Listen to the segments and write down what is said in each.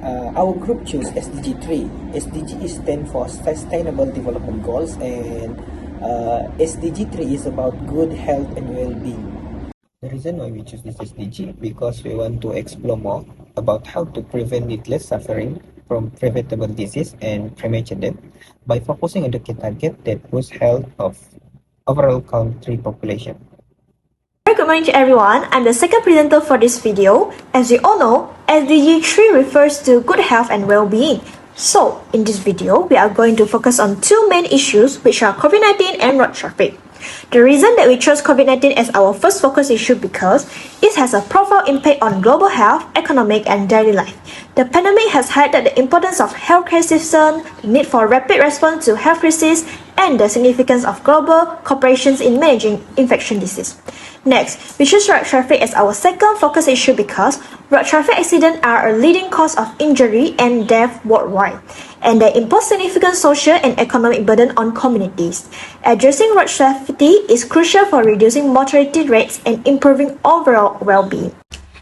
Our group chose SDG 3. SDG stands for Sustainable Development Goals, and SDG 3 is about good health and well-being. The reason why we choose this SDG because we want to explore more about how to prevent needless suffering from preventable disease and premature death by focusing on the key target that boosts health of overall country population. Good morning to everyone. I'm the second presenter for this video. As you all know, SDG 3 refers to good health and well-being. So, in this video, we are going to focus on two main issues, which are COVID-19 and road traffic. The reason that we chose COVID-19 as our first focus issue because it has a profound impact on global health, economic, and daily life. The pandemic has highlighted the importance of healthcare system, the need for rapid response to health crises, and the significance of global cooperation in managing infection disease. Next, we choose road traffic as our second focus issue because road traffic accidents are a leading cause of injury and death worldwide, and they impose significant social and economic burden on communities. Addressing road safety is crucial for reducing mortality rates and improving overall well-being.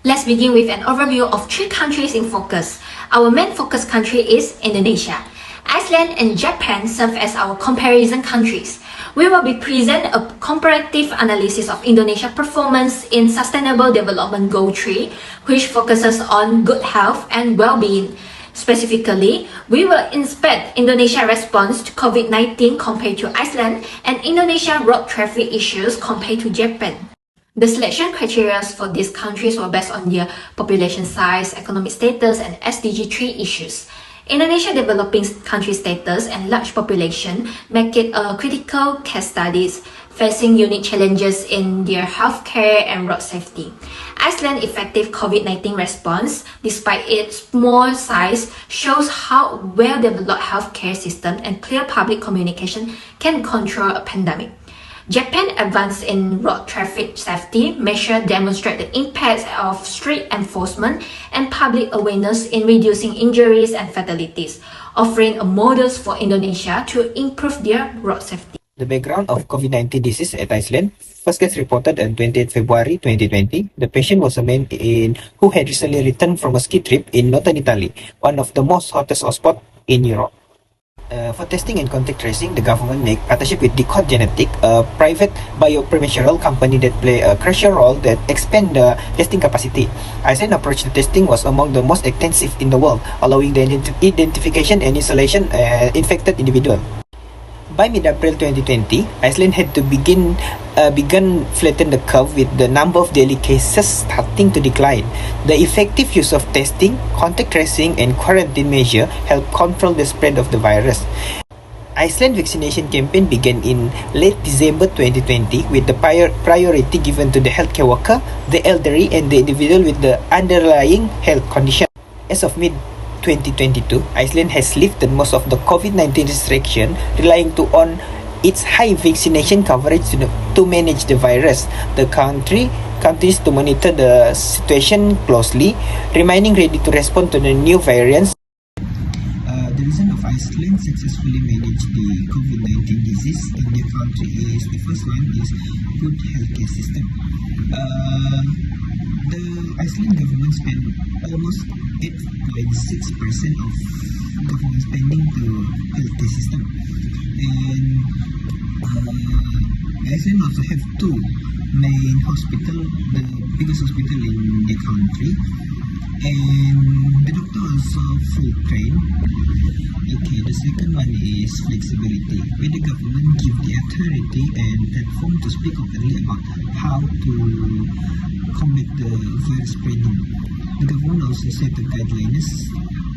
Let's begin with an overview of three countries in focus. Our main focus country is Indonesia. Iceland and Japan serve as our comparison countries. We will be present a comparative analysis of Indonesia's performance in Sustainable Development Goal 3, which focuses on good health and well-being. Specifically, we will inspect Indonesia's response to COVID-19 compared to Iceland and Indonesia's road traffic issues compared to Japan. The selection criteria for these countries were based on their population size, economic status, and SDG 3 issues. Indonesia developing country status and large population make it a critical case studies, facing unique challenges in their healthcare and road safety. Iceland's effective COVID-19 response, despite its small size, shows how well-developed healthcare system and clear public communication can control a pandemic. Japan's advance in road traffic safety measures demonstrate the impact of strict enforcement and public awareness in reducing injuries and fatalities, offering a model for Indonesia to improve their road safety. The background of COVID-19 disease at Iceland. First case reported on 28 February 2020. The patient was a man who had recently returned from a ski trip in northern Italy, one of the most hottest hotspots in Europe. For testing and contact tracing, the government made partnership with Decode Genetic, a private biopharmaceutical company that play a crucial role that expand the testing capacity. Iceland's approach to testing was among the most extensive in the world, allowing the identification and isolation infected individual. By mid-April 2020, Iceland had to begun flatten the curve with the number of daily cases starting to decline. The effective use of testing, contact tracing, and quarantine measures helped control the spread of the virus. Iceland vaccination campaign began in late December 2020 with the priority given to the healthcare worker, the elderly, and the individual with the underlying health condition. As of mid-2022, Iceland has lifted most of the COVID-19 restriction, relying on its high vaccination coverage to manage the virus. The country continues to monitor the situation closely, remaining ready to respond to the new variants. The reason of Iceland successfully managed the COVID-19 disease in their country is the first one is good healthcare system. The Iceland government spent almost 8.6% of government spending to healthcare system, and Iceland also have two main hospital, the biggest hospital in the country, and the doctor also full trained. Okay, the second one is flexibility, where the government give the authority and platform to speak openly about how to combat the virus spreading. The government also set the guidelines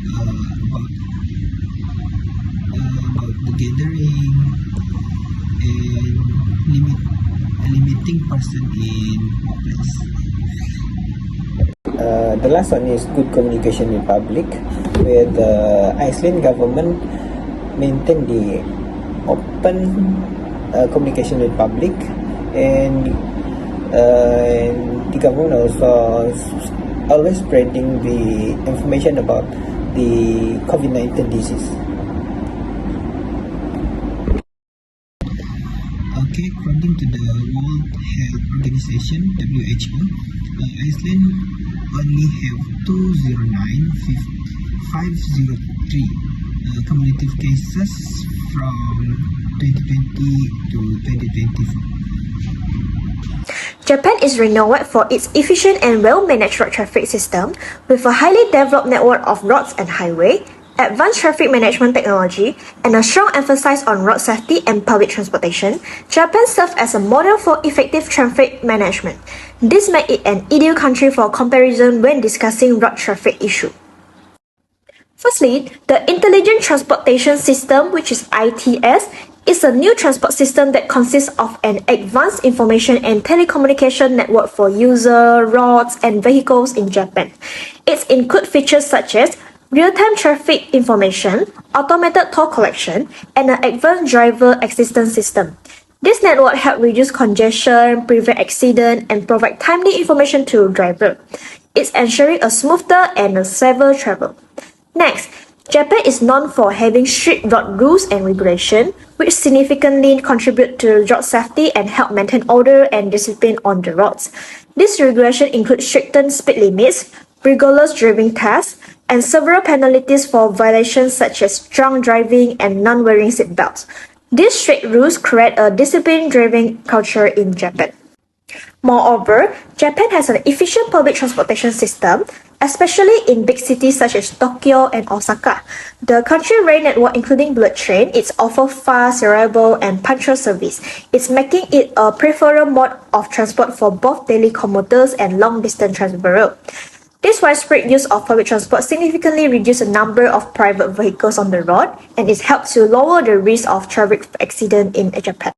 about the gathering and limiting person in workplace. The last one is good communication with public, where the Iceland government maintain the open communication with public, and the government also always spreading the information about the COVID-19 disease. Okay, according to the World Health Organization (WHO), Iceland only have 209 503 cumulative cases from 2020 to 2024. Japan is renowned for its efficient and well-managed road traffic system, with a highly developed network of roads and highways, advanced traffic management technology, and a strong emphasis on road safety and public transportation. Japan serves as a model for effective traffic management. This makes it an ideal country for comparison when discussing road traffic issues. Firstly, the Intelligent Transportation System, which is ITS, is a new transport system that consists of an advanced information and telecommunication network for users, roads, and vehicles in Japan. It includes features such as real-time traffic information, automated toll collection, and an advanced driver assistance system. This network helps reduce congestion, prevent accidents, and provide timely information to drivers. It's ensuring a smoother and a safer travel. Next, Japan is known for having strict road rules and regulations, which significantly contribute to road safety and help maintain order and discipline on the roads. These regulations include stricter speed limits, rigorous driving tests, and several penalties for violations such as drunk driving and non-wearing seatbelts. These strict rules create a disciplined driving culture in Japan. Moreover, Japan has an efficient public transportation system, especially in big cities such as Tokyo and Osaka. The country rail network, including bullet train, is offer fast, reliable, and punctual service. It's making it a preferred mode of transport for both daily commuters and long-distance travelers. This widespread use of public transport significantly reduces the number of private vehicles on the road, and it helps to lower the risk of traffic accidents in Japan.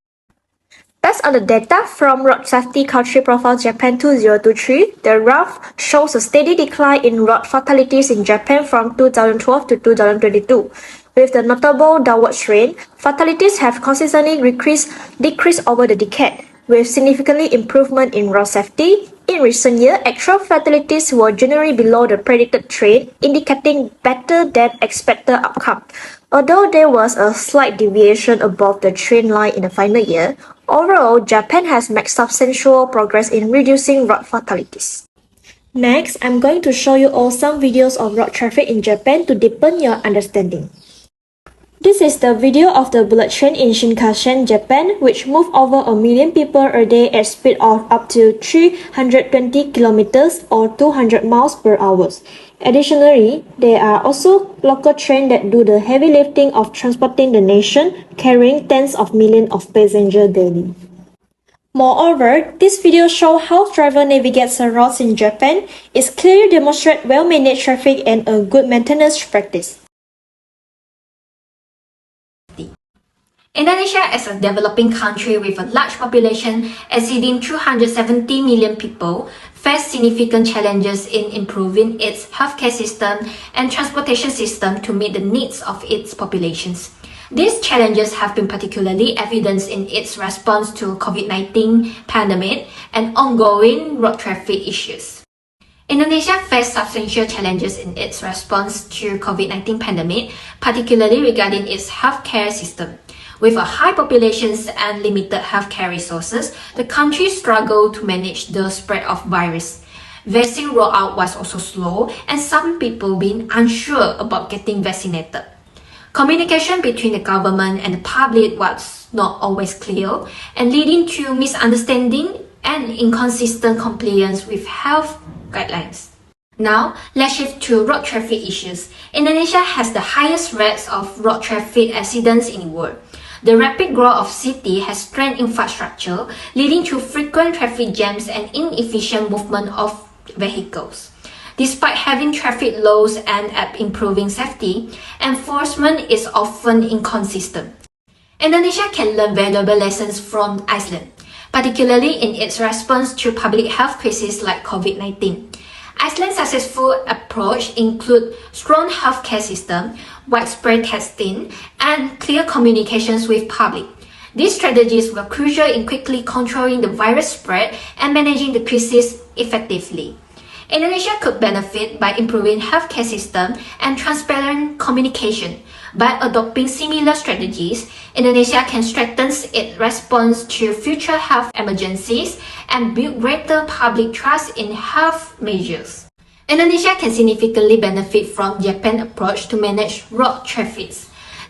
Based on the data from Road Safety Country Profile Japan 2023, the graph shows a steady decline in road fatalities in Japan from 2012 to 2022. With the notable downward trend, fatalities have consistently decreased over the decade, with significant improvement in road safety. In recent years, actual fatalities were generally below the predicted trend, indicating better than expected outcome. Although there was a slight deviation above the trend line in the final year, overall, Japan has made substantial progress in reducing road fatalities. Next, I'm going to show you all some videos of road traffic in Japan to deepen your understanding. This is the video of the bullet train in Shinkansen, Japan, which moves over 1 million people a day at speed of up to 320 kilometers or 200 miles per hour. Additionally, there are also local trains that do the heavy lifting of transporting the nation, carrying tens of millions of passengers daily. Moreover, this video shows how drivers navigate the roads in Japan. It clearly demonstrates well-managed traffic and a good maintenance practice. Indonesia is a developing country with a large population exceeding 270 million people, face significant challenges in improving its healthcare system and transportation system to meet the needs of its populations. These challenges have been particularly evidenced in its response to COVID-19 pandemic and ongoing road traffic issues. Indonesia faced substantial challenges in its response to COVID-19 pandemic, particularly regarding its healthcare system. With a high population and limited healthcare resources, the country struggled to manage the spread of virus. Vaccine rollout was also slow, and some people being unsure about getting vaccinated. Communication between the government and the public was not always clear, and leading to misunderstanding and inconsistent compliance with health guidelines. Now, let's shift to road traffic issues. Indonesia has the highest rates of road traffic accidents in the world. The rapid growth of city has strained infrastructure, leading to frequent traffic jams and inefficient movement of vehicles. Despite having traffic laws and improving safety, enforcement is often inconsistent. Indonesia can learn valuable lessons from Iceland, particularly in its response to public health crises like COVID-19. Iceland's successful approach include strong healthcare system, widespread testing, and clear communications with public. These strategies were crucial in quickly controlling the virus spread and managing the crisis effectively. Indonesia could benefit by improving healthcare system and transparent communication. By adopting similar strategies, Indonesia can strengthen its response to future health emergencies and build greater public trust in health measures. Indonesia can significantly benefit from Japan's approach to manage road traffic.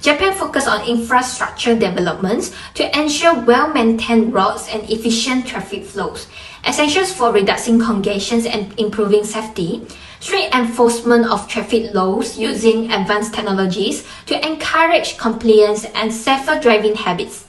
Japan focused on infrastructure developments to ensure well-maintained roads and efficient traffic flows, essentials for reducing congestion and improving safety. Strict enforcement of traffic laws using advanced technologies to encourage compliance and safer driving habits.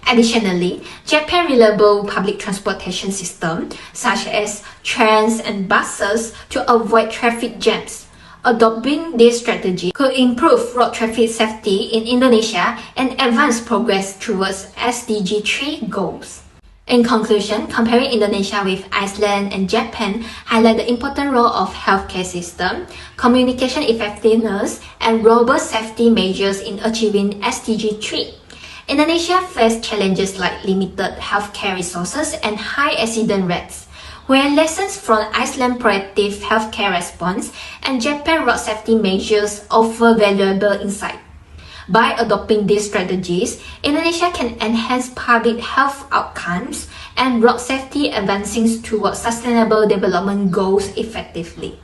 Additionally, Japan's reliable public transportation system, such as trains and buses, to avoid traffic jams. Adopting this strategy could improve road traffic safety in Indonesia and advance progress towards SDG 3 goals. In conclusion, comparing Indonesia with Iceland and Japan highlight the important role of healthcare system, communication effectiveness, and robust safety measures in achieving SDG 3. Indonesia faced challenges like limited healthcare resources and high accident rates, where lessons from Iceland's proactive healthcare response and Japan's road safety measures offer valuable insight. By adopting these strategies, Indonesia can enhance public health outcomes and road safety, advancing towards sustainable development goals effectively.